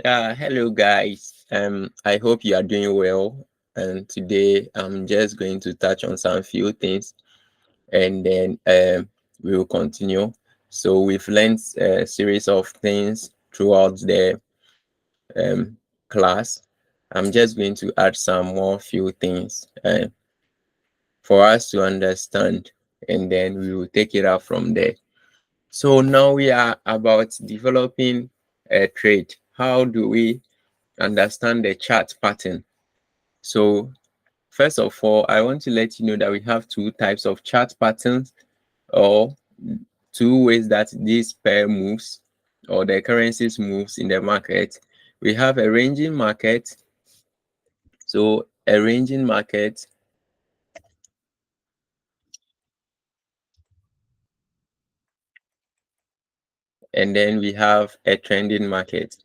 Hello guys. I hope you are doing well. And today I'm just going to touch on some few things, and then we will continue. So we've learned a series of things throughout the um, class. I'm just going to add some more few things for us to understand, and then we will take it up from there. So now we are about developing a trade. How do we understand the chart pattern? So first of all, I want to let you know that we have two types of chart patterns, or two ways that this pair moves or the currencies moves in the market. We have a ranging market. So a ranging market, and then we have a trending market.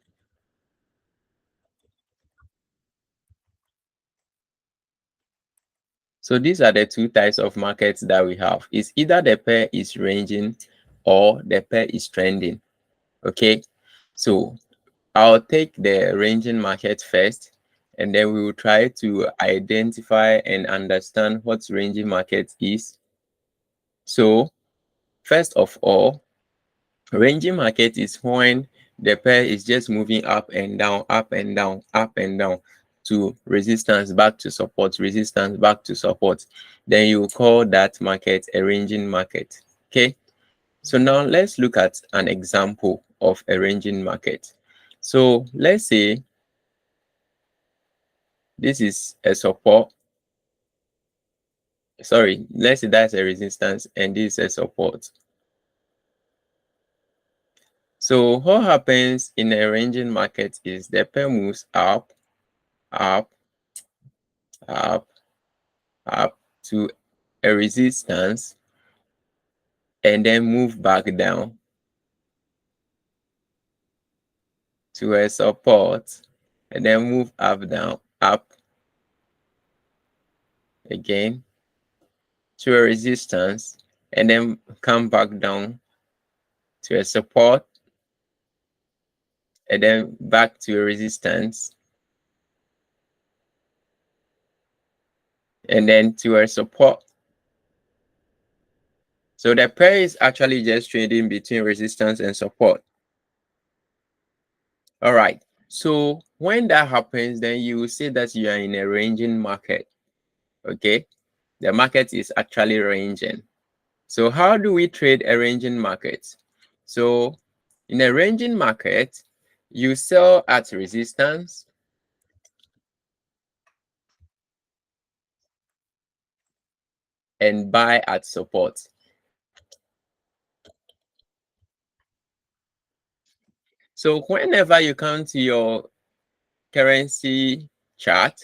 So these are the two types of markets that we have. It's either the pair is ranging or the pair is trending. Okay, so I'll take the ranging market first, and then we will try to identify and understand what ranging market is. So first of all, ranging market is when the pair is just moving up and down, up and down, up and down to resistance, back to support, resistance, back to support. Then you call that market a ranging market. Okay, so now let's look at an example of a ranging market. So let's say this is a support. Sorry, let's say that's a resistance and this is a support. So what happens in a ranging market is the pair moves up, up, up, up to a resistance, and then move back down to a support, and then move up, down, up again to a resistance, and then come back down to a support, and then back to a resistance, and then to a support. So the pair is actually just trading between resistance and support. All right. So when that happens, then you will say that you are in a ranging market. Okay. The market is actually ranging. So how do we trade a ranging market? So in a ranging market, you sell at resistance and buy at support. So whenever you come to your currency chart,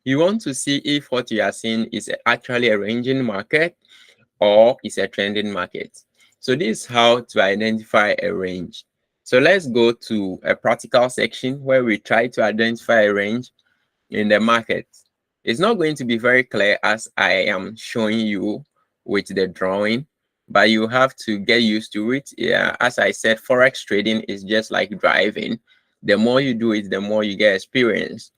you want to see if what you are seeing is actually a ranging market or is a trending market. So this is how to identify a range. So let's go to a practical section where we try to identify a range in the market. It's not going to be very clear as I am showing you with the drawing, but you have to get used to it. Yeah, as I said, Forex trading is just like driving. The more you do it, the more you get experience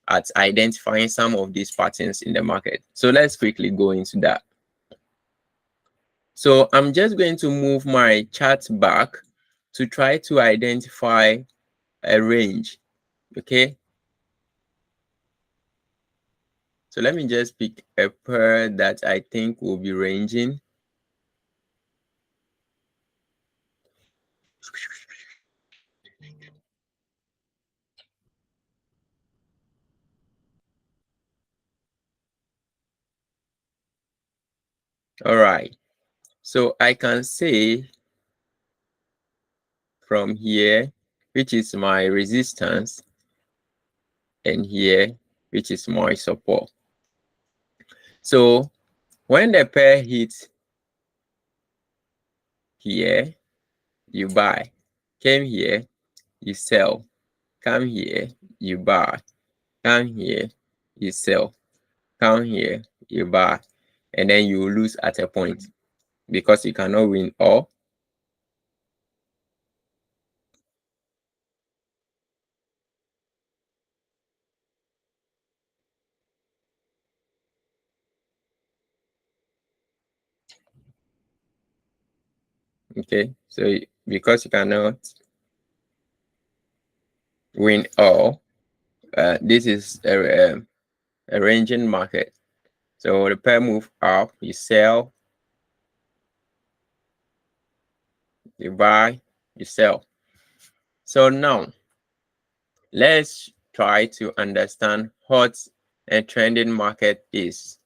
at identifying some of these patterns in the market. So let's quickly go into that. So I'm just going to move my chart back to try to identify a range. Okay. So let me just pick a pair that I think will be ranging. All right. So I can say from here, which is my resistance, and here, which is my support. So when the pair hits here, you buy. Came here, you sell. Come here, you buy. Come here, you sell. Come here, you buy. And then you lose at a point because you cannot win all. Okay, so because you cannot win all, this is a ranging market. So the pair move up, you sell, you buy, you sell. So now let's try to understand what a trending market is.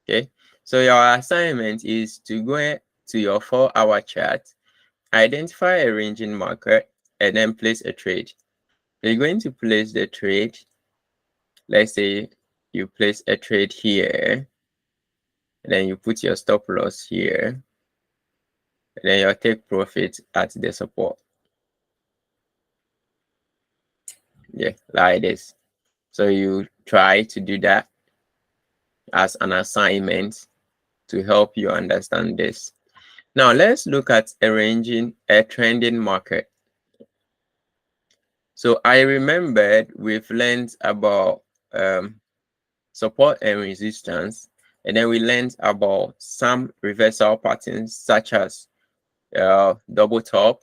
Okay, so your assignment is to go to your 4-hour chart, identify a ranging market, and then place a trade. You're going to place the trade. Let's say you place a trade here, and then you put your stop loss here, and then you take profit at the support. Yeah, like this. So you try to do that as an assignment to help you understand this. Now let's look at a trending market. So I remembered we've learned about support and resistance, and then we learned about some reversal patterns such as double top,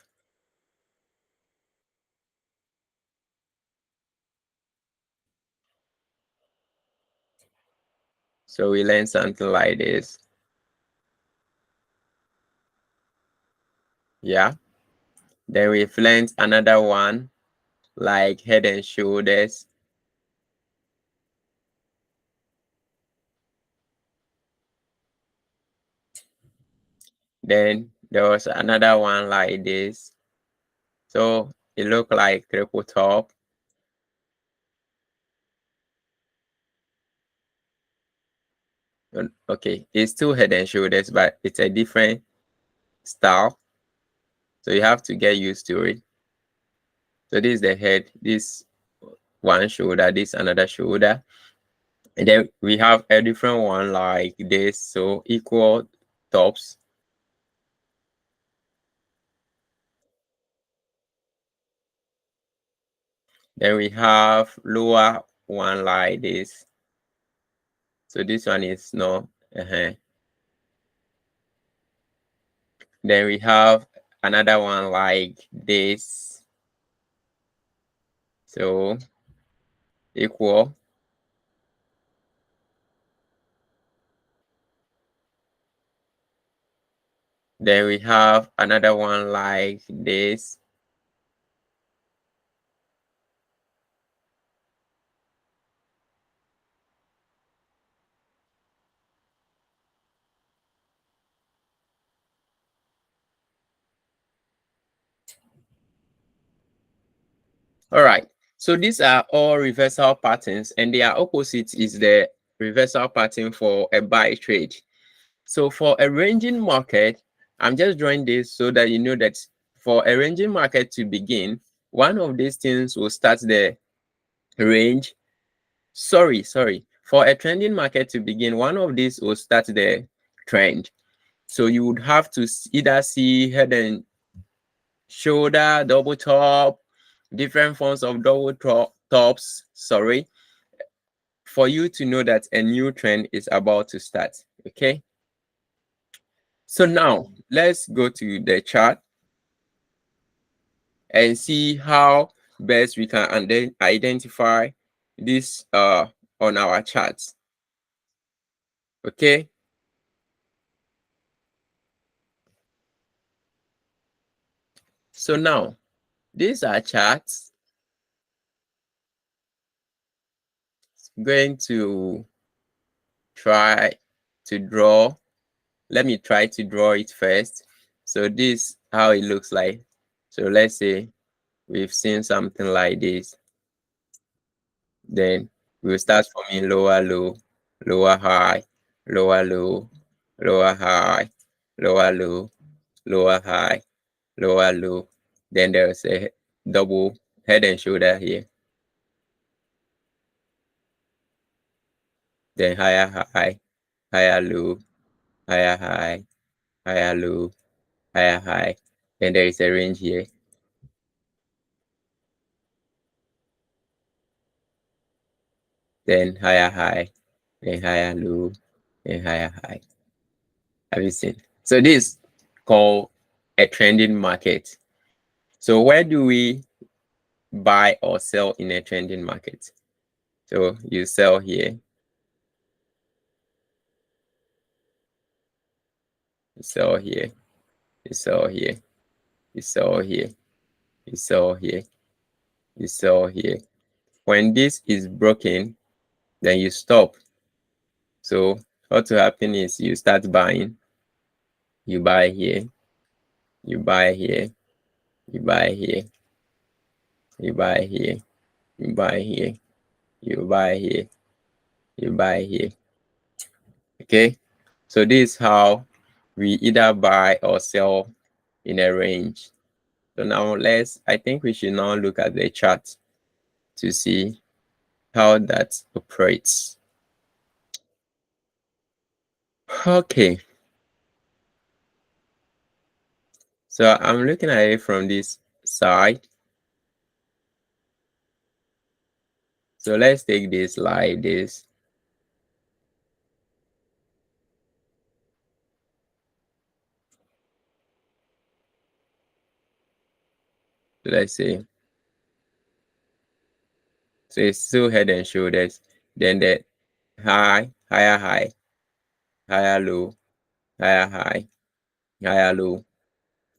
so we learned something like this. Yeah, then we've learned another one like head and shoulders. Then there was another one like this, so it looked like triple top. Okay, it's still head and shoulders, but it's a different style, so you have to get used to it. So this is the head, this one shoulder, this another shoulder, and then we have a different one like this, so equal tops. Then we have lower one like this, so this one is not Then we have another one like this, so equal. Then we have another one like this. All right, so these are all reversal patterns, and their opposite is the reversal pattern for a buy trade. So for a ranging market, I'm just drawing this so that you know that for a ranging market to begin, one of these things will start the range. Sorry. For a trending market to begin, one of these will start the trend. So you would have to either see head and shoulder, double top, different forms of double tops, for you to know that a new trend is about to start. Okay. So now let's go to the chart and see how best we can identify this on our charts. Okay. So now these are charts. Going to try to draw. Let me try to draw it first. So this how it looks like. So let's say we've seen something like this. Then we'll start from lower low, lower high, lower low, lower high, lower low, lower high, lower low. Then there's a double head and shoulder here. Then higher high, higher low, higher high, higher low, higher high. Then there is a range here. Then higher high, then higher low, then higher high. Have you seen? So this called a trending market. So where do we buy or sell in a trending market? So you sell here, you sell here, you sell here, you sell here, you sell here, you sell here. When this is broken, then you stop. So what will happen is you start buying, you buy here, you buy here, you buy here, you buy here, you buy here, you buy here, you buy here. Okay, so this is how we either buy or sell in a range. So now I think we should now look at the chart to see how that operates. Okay, so I'm looking at it from this side. So let's take this like this. So let's say, so it's still head and shoulders. Then the high, higher high, higher low, higher high, higher low,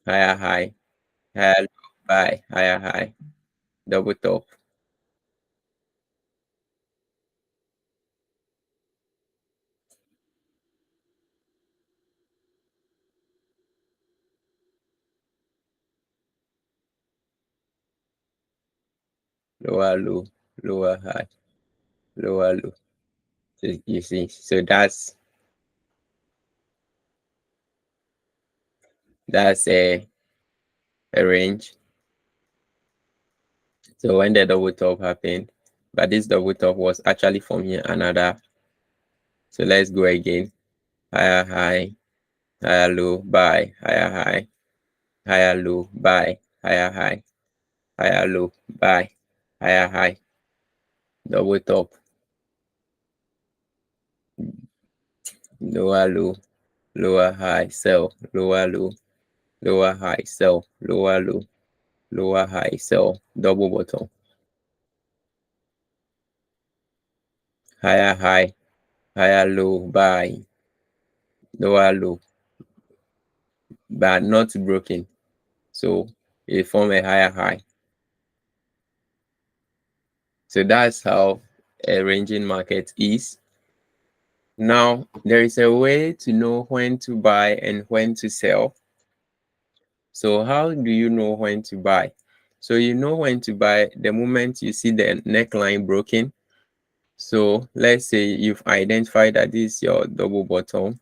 higher high, higher low, buy, higher high, double top, lower low, lower high, lower low. So you see, so that's a range. So when the double top happened, but this double top was actually forming another. So let's go again. Higher high, higher low, buy, higher high, higher low, buy, higher high, higher low, buy, higher high, double top, lower low, lower high, sell, lower low, lower high, sell, lower low, lower high, sell, double bottom, higher high, higher low, buy, lower low, but not broken. So it form a higher high. So that's how a ranging market is. Now, there is a way to know when to buy and when to sell. So how do you know when to buy? So you know when to buy the moment you see the neckline broken. So let's say you've identified that this is your double bottom,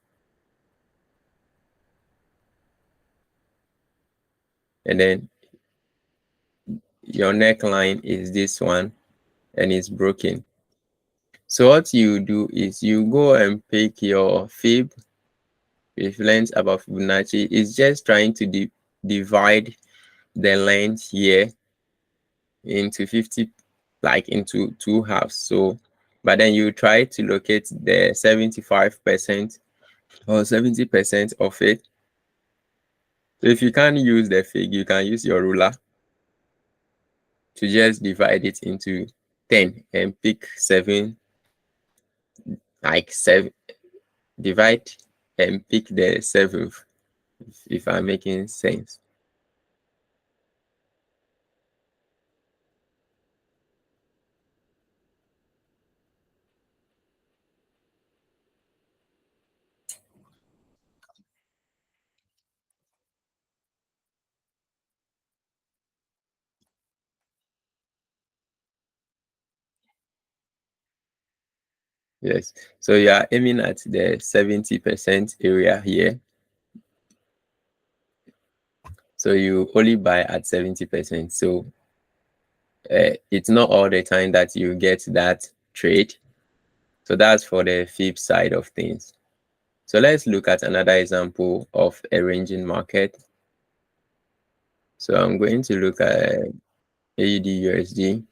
and then your neckline is this one and it's broken. So what you do is you go and pick your fib with length above Fibonacci. It's just trying to divide the length here into 50, like into two halves. So but then you try to locate the 75% or 70% of it. So if you can't use the fig, you can use your ruler to just divide it into 10 and pick 7, like 7, divide and pick the 7th, if I'm making sense. Yes. So you are aiming at the 70% area here. So you only buy at 70%. So it's not all the time that you get that trade. So that's for the fib side of things. So let's look at another example of a ranging market. So I'm going to look at AUD USD.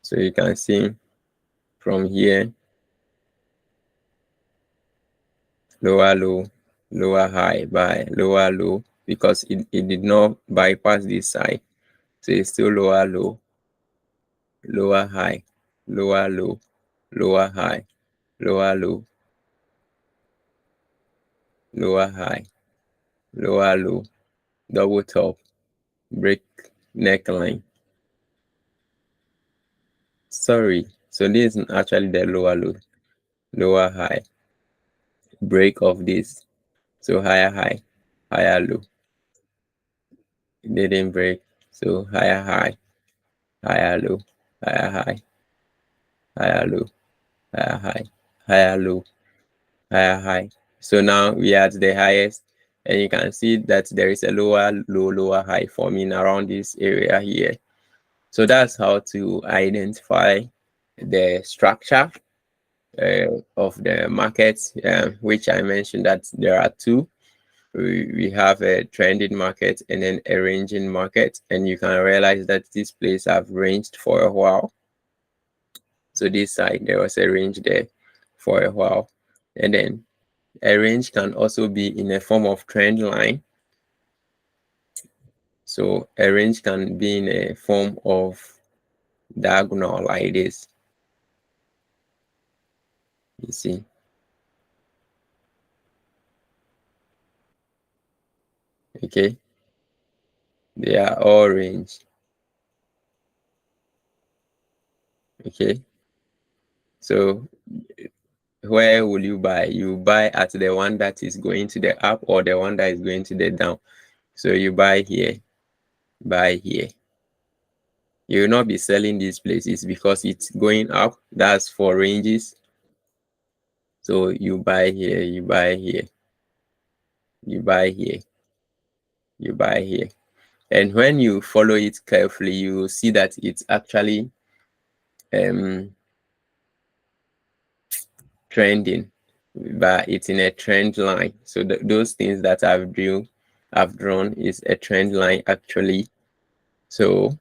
So you can see from here, lower low, lower high, buy, lower low, because it did not bypass this side. So it's still lower low, lower high, lower low, lower high, lower low, lower high, lower low, double top, break neckline. Sorry, so this is actually the lower low, lower high, break of this. So higher high, higher low. It didn't break. So higher high, higher low, higher high, higher low, higher high, higher low, higher high. So now we are at the highest, and you can see that there is a lower low, lower high forming around this area here. So that's how to identify the structure of the market, which I mentioned that there are two. We have a trending market and then a ranging market, and you can realize that these places have ranged for a while. So this side, there was a range there for a while, and then a range can also be in a form of trend line. So a range can be in a form of diagonal like this. You see, okay, they are all range. Okay, so where will you buy? You buy at the one that is going to the up or the one that is going to the down. So you buy here, buy here. You will not be selling these places because it's going up. That's for ranges. So you buy here, you buy here, you buy here, you buy here. And when you follow it carefully, you will see that it's actually trending, but it's in a trend line. So those things that I've drawn is a trend line actually. So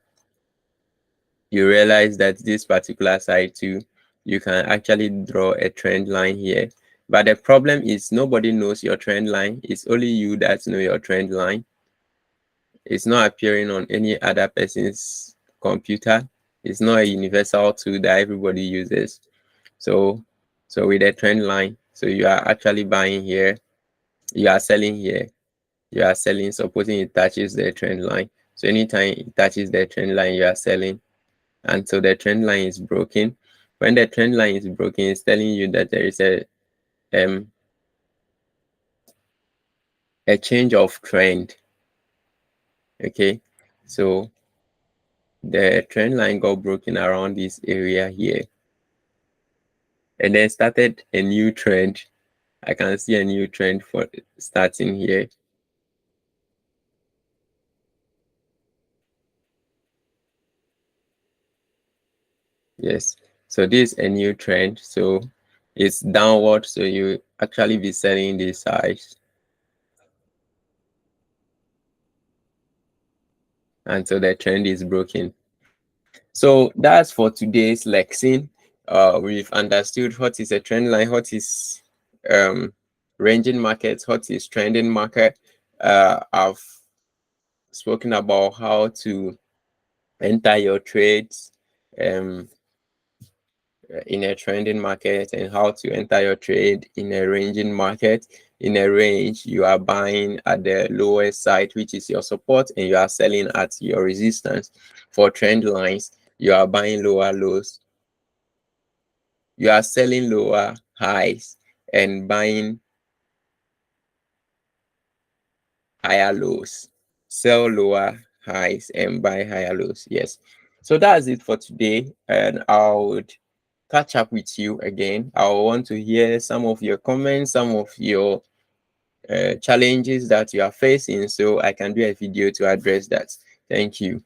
you realize that this particular side too, you can actually draw a trend line here. But the problem is nobody knows your trend line. It's only you that know your trend line. It's not appearing on any other person's computer. It's not a universal tool that everybody uses. So with a trend line, so you are actually buying here, you are selling here, you are selling, supposing it touches the trend line. So anytime it touches the trend line, you are selling until the trend line is broken. When the trend line is broken, it's telling you that there is a change of trend. Okay, so the trend line got broken around this area here, and then started a new trend. I can see a new trend for starting here. Yes, so this is a new trend. So it's downward, so you actually be selling this size until the trend is broken. So that's for today's lesson. We've understood what is a trend line, what is ranging market, what is trending market. I've spoken about how to enter your trades in a trending market and how to enter your trade in a ranging market. In a range, you are buying at the lowest side, which is your support, and you are selling at your resistance. For trend lines, you are buying lower lows, you are selling lower highs and buying higher lows. Sell lower highs and buy higher lows. Yes. So that's it for today, and I would catch up with you again. I want to hear some of your comments, some of your challenges that you are facing, so I can do a video to address that. Thank you.